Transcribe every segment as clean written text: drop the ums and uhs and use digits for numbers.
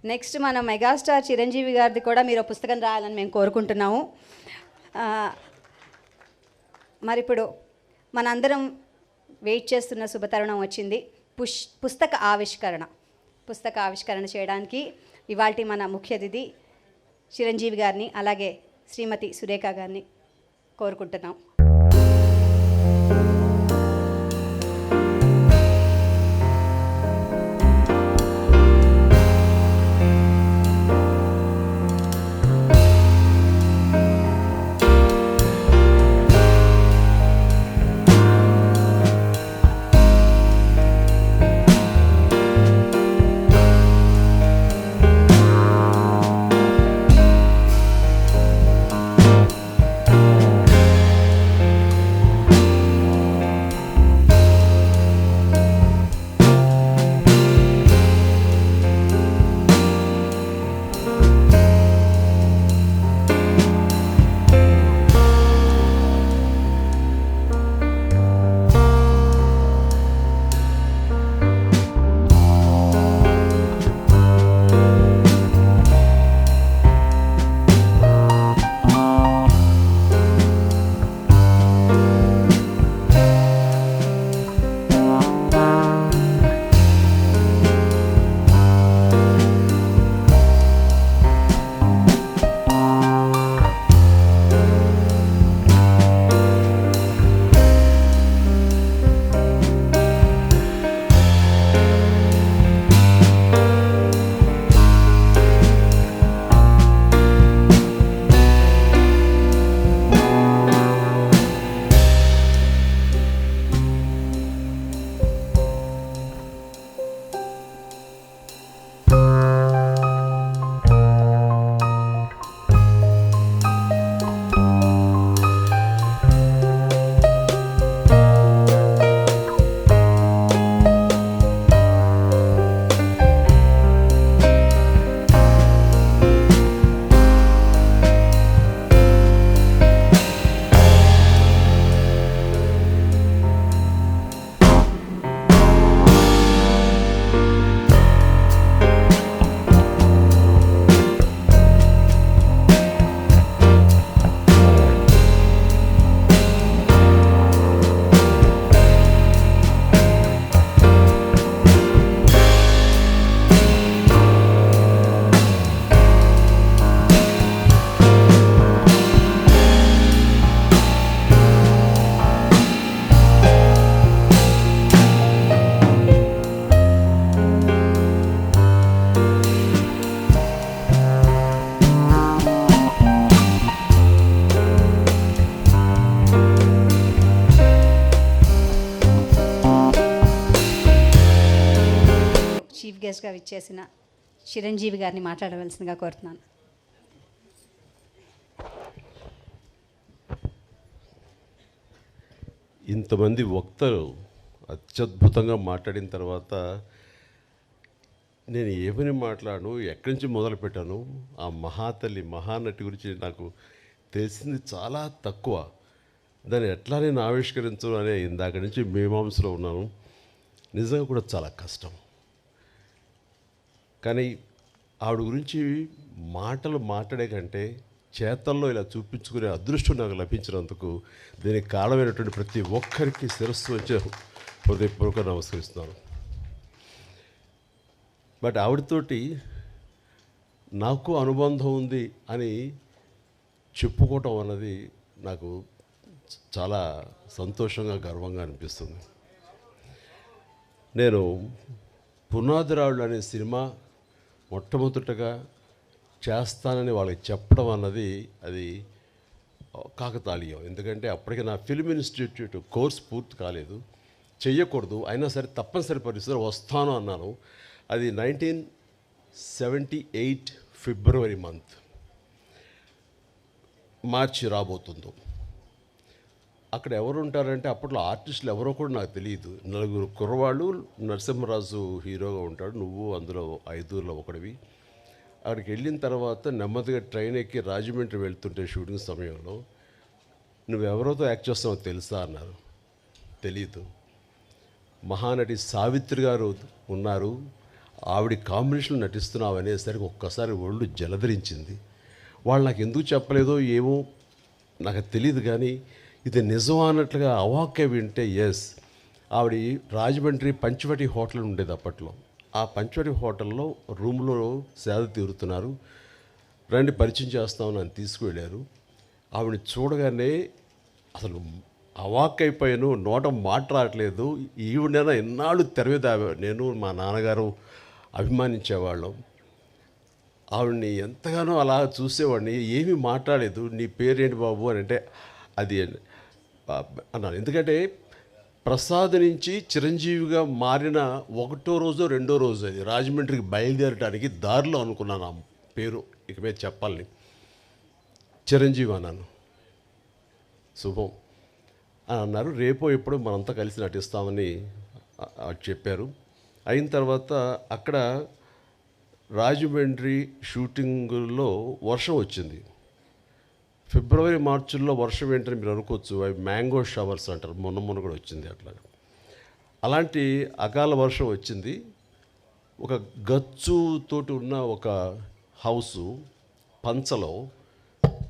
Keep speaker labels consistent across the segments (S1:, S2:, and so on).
S1: Next మన megastar Chiranjeevi గారిది కూడా మీరు పుస్తకం రాయాలని మేము కోరుకుంటున్నాము. మరి ఇప్పుడు మనందరం వెయిట్ చేస్తున్న శుభతరుణం వచ్చింది. పుస్తక ఆవిష్కరణ చేయడానికి ఇవాల్టి మన ముఖ్య అతిథి చిరంజీవి గారిని అలాగే శ్రీమతి సురేఖ గారిని కోరుకుంటున్నాం. చీఫ్ గెస్ట్గా విచ్చేసిన చిరంజీవి గారిని మాట్లాడవలసిందిగా కోరుతున్నాను.
S2: ఇంతమంది వక్తలు అత్యద్భుతంగా మాట్లాడిన తర్వాత నేను ఏమని మాట్లాడను, ఎక్కడి నుంచి మొదలుపెట్టాను, ఆ మహాతల్లి మహానటి గురించి నాకు తెలిసింది చాలా తక్కువ. దాన్ని ఎట్లా నేను ఆవిష్కరించను అనే ఇందాక నుంచి మీమాంసలో ఉన్నాను. నిజంగా కూడా చాలా కష్టం. కానీ ఆవిడ గురించి మాటలు మాట్లాడే కంటే చేతల్లో ఇలా చూపించుకునే అదృష్టం నాకు లభించినందుకు దీనికి కారణమైనటువంటి ప్రతి ఒక్కరికి శిరస్సు వచ్చే హృదయపూర్వక నమస్కరిస్తున్నాను. బట్ ఆవిడతోటి నాకు అనుబంధం ఉంది అని చెప్పుకోవటం అన్నది నాకు చాలా సంతోషంగా గర్వంగా అనిపిస్తుంది. నేను పునాదిరాళ్ళు అనే సినిమా మొట్టమొదటగా చేస్తానని వాళ్ళకి చెప్పడం అన్నది అది కాకతాళీయం. ఎందుకంటే అప్పటికి నా ఫిల్మ్ ఇన్స్టిట్యూట్ కోర్స్ పూర్తి కాలేదు, చెయ్యకూడదు, అయినా సరే తప్పనిసరి పరిస్థితుల్లో వస్తాను అన్నాను. అది 1978 ఫిబ్రవరి మంత్, మార్చి రాబోతుందో. అక్కడ ఎవరు ఉంటారంటే అప్పట్లో ఆర్టిస్టులు ఎవరో కూడా నాకు తెలియదు. 4 కుర్రవాళ్ళు, నరసింహరాజు హీరోగా ఉంటాడు, నువ్వు అందులో 5 ఒకడివి. అక్కడికి వెళ్ళిన తర్వాత నెమ్మదిగా ట్రైన్ ఎక్కి రాజమండ్రి వెళ్తుంటే షూటింగ్ సమయంలో నువ్వెవరితో యాక్ట్ చేస్తావో తెలుసా అన్నారు. తెలీదు. మహానటి సావిత్రి గారు ఉన్నారు, ఆవిడ కాంబినేషన్లో నటిస్తున్నావు అనేసరికి ఒక్కసారి ఒళ్ళు జలధరించింది. వాళ్ళు నాకు ఎందుకు చెప్పలేదో ఏమో నాకు తెలియదు, కానీ ఇది నిజం అన్నట్లుగా అవాక్య వింటే ఎస్. ఆవిడ రాజమండ్రి పంచవటి హోటల్ ఉండేది అప్పట్లో. ఆ పంచవటి హోటల్లో రూమ్లో సేద తీరుతున్నారు. రండి పరిచయం చేస్తామని నన్ను తీసుకువెళ్ళారు. ఆవిడని చూడగానే అసలు అవాక్కైపోయాను, నోట మాట రావట్లేదు. ఈవిడైనా ఎన్నాళ్ళు తెర మీద నేను మా నాన్నగారు అభిమానించేవాళ్ళం. ఆవిడ్ని ఎంతగానో అలా చూసేవాడిని. ఏమీ మాట్లాడలేదు. నీ పేరేంటి బాబు అని అంటే అది అన్నాను. ఎందుకంటే ప్రసాద్ నుంచి చిరంజీవిగా మారిన ఒకటో రోజో రెండో రోజు అది రాజమండ్రికి బయలుదేరడానికి దారిలో అనుకున్నాను ఆ పేరు ఇక మీద చెప్పాలని. చిరంజీవి అన్నాను. శుభం అని అన్నారు. రేపో ఎప్పుడో మనంతా కలిసి నటిస్తామని చెప్పారు. అయిన తర్వాత అక్కడ రాజమండ్రి షూటింగుల్లో వర్షం వచ్చింది. ఫిబ్రవరి మార్చిల్లో వర్షం ఏంటని మీరు అనుకోవచ్చు. అవి మ్యాంగో షవర్స్ అంటారు. మొన్న కూడా వచ్చింది అట్లా. అలాంటి అకాల వర్షం వచ్చింది. ఒక గచ్చుతోటి ఉన్న ఒక హౌసు పంచలో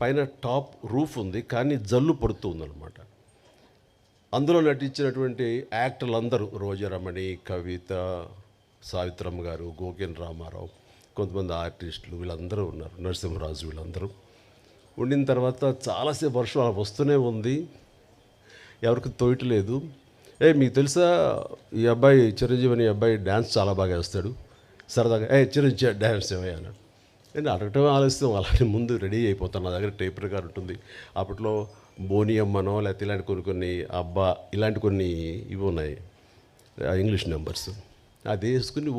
S2: పైన టాప్ రూఫ్ ఉంది, కానీ జల్లు పడుతూ ఉందన్నమాట. అందులో నటించినటువంటి యాక్టర్లు అందరూ రోజారమణి, కవిత, సావిత్రమ్మ గారు, గోకెన్ రామారావు, కొంతమంది ఆర్టిస్టులు వీళ్ళందరూ ఉన్నారు, నరసింహరాజు వీళ్ళందరూ ఉండిన తర్వాత చాలాసేపు వర్షం అలా వస్తూనే ఉంది. ఎవరికి తోయట్లేదు. మీకు తెలుసా ఈ అబ్బాయి చిరంజీవి అనే అబ్బాయి డ్యాన్స్ చాలా బాగా వేస్తాడు, సరదాగా చిరంజీవి డ్యాన్స్ ఏమయ్యా అన్నాడు. నేను అడగటం ఆలస్యం, అలాగే ముందు రెడీ అయిపోతాను. నా దగ్గర టేప్ రికార్డ్ ఉంటుంది. అప్పట్లో బోనియమ్మనో లేకపోతే ఇలాంటి కొన్ని అబ్బా ఇలాంటి కొన్ని ఇవి ఉన్నాయి ఇంగ్లీష్ నెంబర్స్. అది వేసుకుని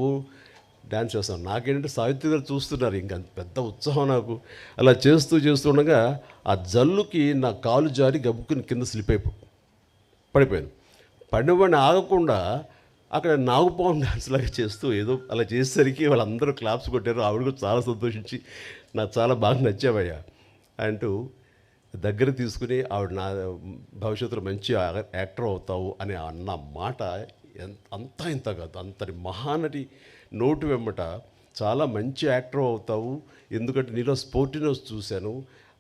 S2: డ్యాన్స్ చేస్తాను. నాకేంటంటే సావిత్రి గారు చూస్తున్నారు, ఇంకా పెద్ద ఉత్సాహం నాకు. అలా చేస్తుండగా ఆ జల్లుకి నా కాలు జారి గబుక్కుని కింద స్లిప్ పడిపోయాను. పడినవాడిని ఆగకుండా అక్కడ నాగుపాము డ్యాన్స్ లాగా చేస్తూ ఏదో అలా చేసేసరికి వాళ్ళందరూ క్లాప్స్ కొట్టారు. ఆవిడ కూడా చాలా సంతోషించి నాకు చాలా బాగా నచ్చావయ్యా అంటూ దగ్గర తీసుకుని ఆవిడ నా భవిష్యత్తులో మంచి యాక్టర్ అవుతావు అని అన్న మాట అంతా ఇంత కాదు. అంతటి మహానటి నోటు వెమ్మట చాలా మంచి యాక్టర్ అవుతావు, ఎందుకంటే నీలో స్పోర్టినెస్ చూశాను,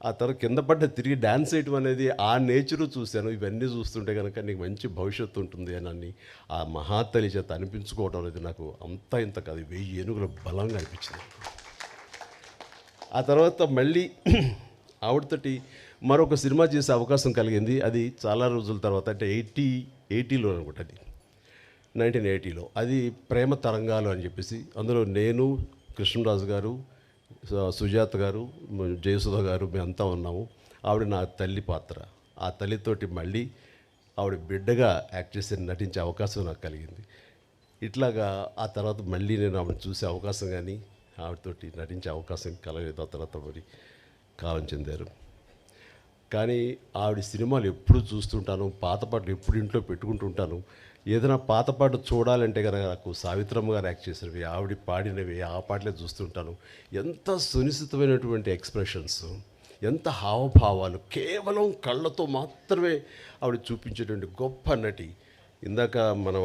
S2: ఆ తర్వాత కింద పడ్డ తిరిగి డ్యాన్స్ వేయటం అనేది ఆ నేచరు చూశాను, ఇవన్నీ చూస్తుంటే కనుక నీకు మంచి భవిష్యత్తు ఉంటుంది అని ఆ మహాతల్లి చేత అనిపించుకోవడం అనేది నాకు అంతా ఇంత కాదు 1000 ఏనుగుల బలంగా అనిపించింది. ఆ తర్వాత మళ్ళీ ఆవిడతోటి మరొక సినిమా చేసే అవకాశం కలిగింది. అది చాలా రోజుల తర్వాత, అంటే 80లో అనుకుంటా, అది 1980లో. అది ప్రేమ తరంగాలు అని చెప్పేసి, అందులో నేను, కృష్ణరాజు గారు, సుజాత గారు, జయసుధ గారు మేమంతా ఉన్నాము. ఆవిడ నా తల్లి పాత్ర. ఆ తల్లితోటి మళ్ళీ ఆవిడ బిడ్డగా యాక్ట్ చేసి నటించే అవకాశం నాకు కలిగింది. ఇట్లాగా ఆ తర్వాత మళ్ళీ నేను ఆవిడని చూసే అవకాశం కానీ ఆవిడతోటి నటించే అవకాశం కలగలేదు. ఆ తర్వాత మరి కాలం చెందారు. కానీ ఆవిడ సినిమాలు ఎప్పుడు చూస్తుంటాను, పాత పాటలు ఎప్పుడు ఇంట్లో పెట్టుకుంటుంటాను. ఏదైనా పాత పాట చూడాలంటే కనుక నాకు సావిత్రమ్మ గారు యాక్ట్ చేసినవి, ఆవిడ పాడినవి, ఆ పాటలే చూస్తుంటాను. ఎంత సునిశ్చితమైనటువంటి ఎక్స్ప్రెషన్స్, ఎంత హావభావాలు, కేవలం కళ్ళతో మాత్రమే ఆవిడ చూపించేటువంటి గొప్ప నటి. ఇందాక మన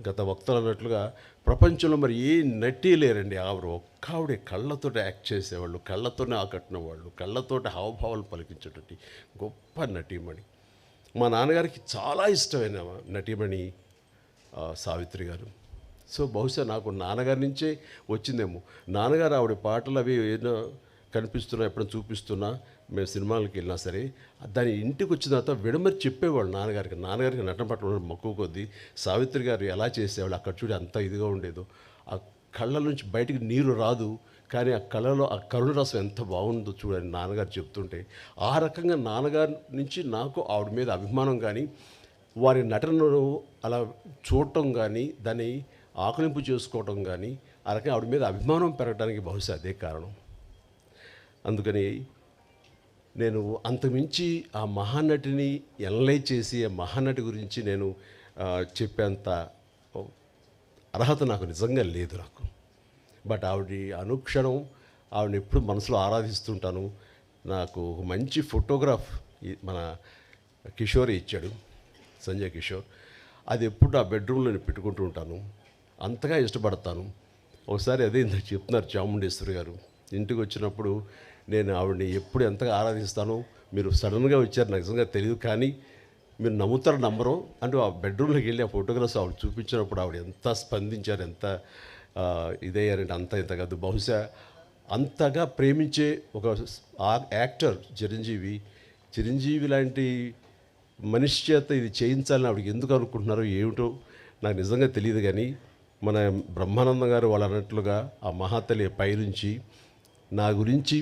S2: గత వక్తలు అన్నట్లుగా ప్రపంచంలో మరి ఏ నటి లేరండి. ఆవిడే కళ్ళతోటి యాక్ట్ చేసేవాళ్ళు, కళ్ళతోనే ఆకట్టిన వాళ్ళు, కళ్ళతోటి హావభావాలు పలికించేటువంటి గొప్ప నటీమణి. మా నాన్నగారికి చాలా ఇష్టమైన నటీమణి సావిత్రి గారు. సో బహుశా నాకు నాన్నగారి నుంచే వచ్చిందేమో. నాన్నగారు ఆవిడ పాటలు అవి ఏదో కనిపిస్తున్నా, ఎప్పుడైనా చూపిస్తున్నా, మేము సినిమాలకు వెళ్ళినా సరే దాని ఇంటికి వచ్చిన తర్వాత విడమరి చెప్పేవాళ్ళు నాన్నగారికి నటన పట్ల మక్కువ కొద్దీ. సావిత్రి గారు ఎలా చేసేవాళ్ళు, అక్కడ చూడి అంత ఇదిగా ఉండేదో, ఆ కళ్ళ నుంచి బయటికి నీరు రాదు, కానీ ఆ కళలో ఆ కరుణరసం ఎంత బాగుందో చూడండి నాన్నగారు చెప్తుంటే. ఆ రకంగా నాన్నగారి నుంచి నాకు ఆవిడ మీద అభిమానం కానీ, వారి నటనను అలా చూడటం కానీ, దాన్ని ఆకలింపు చేసుకోవటం కానీ, ఆ రకంగా ఆవిడ మీద అభిమానం పెరగడానికి బహుశా అదే కారణం. అందుకని నేను అంతమించి ఆ మహానటిని ఎనలైజ్ చేసి ఆ మహానటి గురించి నేను చెప్పేంత అర్హత నాకు నిజంగా లేదు నాకు. బట్ ఆవిడ అనుక్షణం ఆవిడని ఎప్పుడు మనసులో ఆరాధిస్తుంటాను. నాకు ఒక మంచి ఫోటోగ్రాఫ్ మన కిషోర్ ఇచ్చాడు, సంజయ్ కిషోర్. అది ఎప్పుడు నా బెడ్రూమ్లో నేను పెట్టుకుంటూ ఉంటాను. అంతగా ఇష్టపడతాను. ఒకసారి అదే ఇంత చెప్తున్నారు చాముండేశ్వరి గారు. ఇంటికి వచ్చినప్పుడు నేను ఆవిడని ఎప్పుడు ఎంతగా ఆరాధిస్తానో, మీరు సడన్గా వచ్చారు నాకు నిజంగా తెలియదు, కానీ మీరు నమ్ముతారు నమ్మరు అంటూ ఆ బెడ్రూమ్లోకి వెళ్ళి ఆ ఫోటోగ్రాఫ్స్ ఆవిడ చూపించినప్పుడు ఆవిడ ఎంత స్పందించారు, ఎంత ఇదయ్యారంటే అంత ఇంత కాదు. బహుశా అంతగా ప్రేమించే ఒక యాక్టర్ చిరంజీవి లాంటి మనిషి చేత ఇది చేయించాలని ఆవిడకి ఎందుకు అనుకుంటున్నారో ఏమిటో నాకు నిజంగా తెలియదు. కానీ మన బ్రహ్మానందం గారు వాళ్ళు అన్నట్లుగా ఆ మహాతల్లి పైనుంచి నా గురించి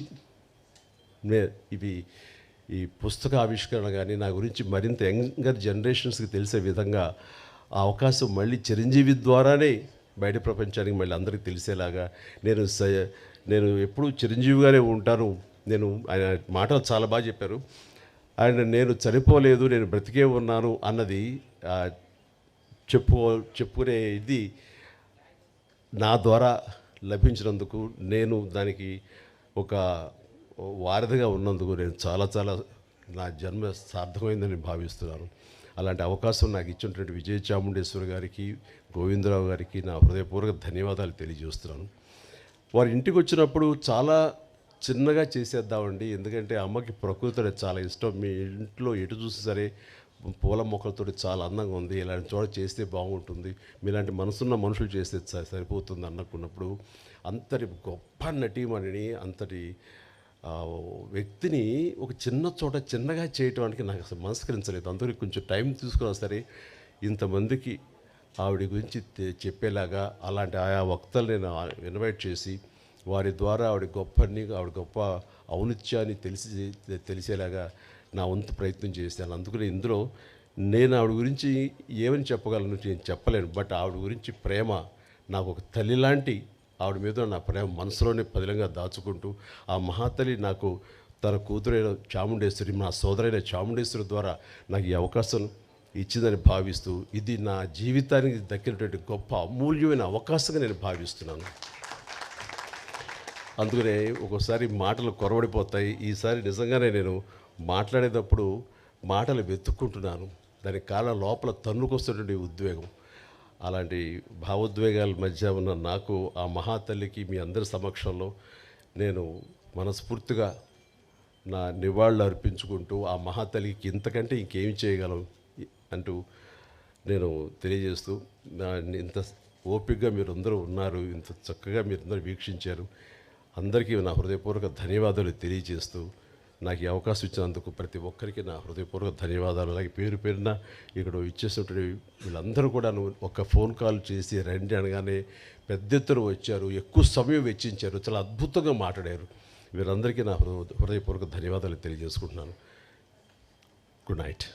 S2: ఈ పుస్తక ఆవిష్కరణ కానీ నా గురించి మరింత యంగర్ జనరేషన్స్కి తెలిసే విధంగా ఆ అవకాశం మళ్ళీ చిరంజీవి ద్వారానే బయట ప్రపంచానికి మళ్ళీ అందరికీ తెలిసేలాగా నేను ఎప్పుడూ చిరంజీవిగానే ఉంటాను. ఆయన మాటలు చాలా బాగా చెప్పారు. నేను చనిపోలేదు, నేను బ్రతికే ఉన్నాను అన్నది చెప్పుకునే ఇది నా ద్వారా లభించినందుకు, నేను దానికి ఒక వారధిగా ఉన్నందుకు నేను చాలా నా జన్మ సార్థకమైందని భావిస్తున్నాను. అలాంటి అవకాశం నాకు ఇచ్చినటువంటి విజయ చాముండేశ్వరి గారికి, గోవిందరావు గారికి నా హృదయపూర్వక ధన్యవాదాలు తెలియజేస్తున్నాను. వారి ఇంటికి వచ్చినప్పుడు చాలా చిన్నగా చేసేద్దామండి, ఎందుకంటే అమ్మకి ప్రకృతి చాలా ఇష్టం. మీ ఇంట్లో ఎటు చూసి సరే పూల మొక్కలతో చాలా అందంగా ఉంది, ఇలాంటి చోట చేస్తే బాగుంటుంది, మీలాంటి మనసున్న మనుషులు చేస్తే సరిపోతుంది అనుకున్నప్పుడు అంతటి గొప్ప నటీమణిని, అంతటి వ్యక్తిని ఒక చిన్న చోట చిన్నగా చేయటానికి నాకు అసలు మనస్కరించలేదు. అందరికీ కొంచెం టైం తీసుకున్నా సరే ఇంతమందికి ఆవిడ గురించి చెప్పేలాగా అలాంటి ఆయా వక్తలు నేను ఇన్వైట్ చేసి వారి ద్వారా ఆవిడ గొప్ప ఔన్నత్యాన్ని తెలిసేలాగా నా వంతు ప్రయత్నం చేశాను. అందుకని ఇందులో నేను ఆవిడ గురించి ఏమని చెప్పగలను నేను చెప్పలేను. బట్ ఆవిడ గురించి ప్రేమ నాకు ఒక తల్లి లాంటి ఆవిడ మీద నా ప్రేమ మనసులోనే పదిలంగా దాచుకుంటూ ఆ మహాతల్లి నాకు తన కూతురైన చాముండేశ్వరి, నా సోదరైన చాముండేశ్వరి ద్వారా నాకు ఈ అవకాశం ఇచ్చిందని భావిస్తూ ఇది నా జీవితానికి దక్కినటువంటి గొప్ప అమూల్యమైన అవకాశంగా నేను భావిస్తున్నాను. అందుకనే ఒక్కోసారి మాటలు కొరవడిపోతాయి. ఈసారి నిజంగానే నేను మాట్లాడేటప్పుడు మాటలు వెతుక్కుంటున్నాను. దాని కాళ్ళ లోపల తన్నుకొస్తున్నటువంటి ఉద్వేగం, అలాంటి భావోద్వేగాల మధ్య ఉన్న నాకు ఆ మహాతల్లికి మీ అందరి సమక్షంలో నేను మనస్ఫూర్తిగా నా నివాళులు అర్పించుకుంటూ ఆ మహాతల్లికి ఇంతకంటే ఇంకేమి చేయగలం అంటూ నేను తెలియజేస్తూ, ఇంత ఓపికగా మీరందరూ ఉన్నారు, ఇంత చక్కగా మీరందరూ వీక్షించారు, అందరికీ నా హృదయపూర్వక ధన్యవాదాలు తెలియజేస్తూ నాకు ఈ అవకాశం ఇచ్చినందుకు ప్రతి ఒక్కరికి నా హృదయపూర్వక ధన్యవాదాలు. అలాగే పేరు పేరున ఇక్కడ ఇచ్చేసినటువంటి వీళ్ళందరూ కూడా ఒక ఫోన్ కాల్ చేసి రండి అనగానే పెద్ద ఎత్తున వచ్చారు, ఎక్కువ సమయం వెచ్చించారు, చాలా అద్భుతంగా మాట్లాడారు. వీరందరికీ నా హృదయపూర్వక ధన్యవాదాలు తెలియజేసుకుంటున్నాను. Good night.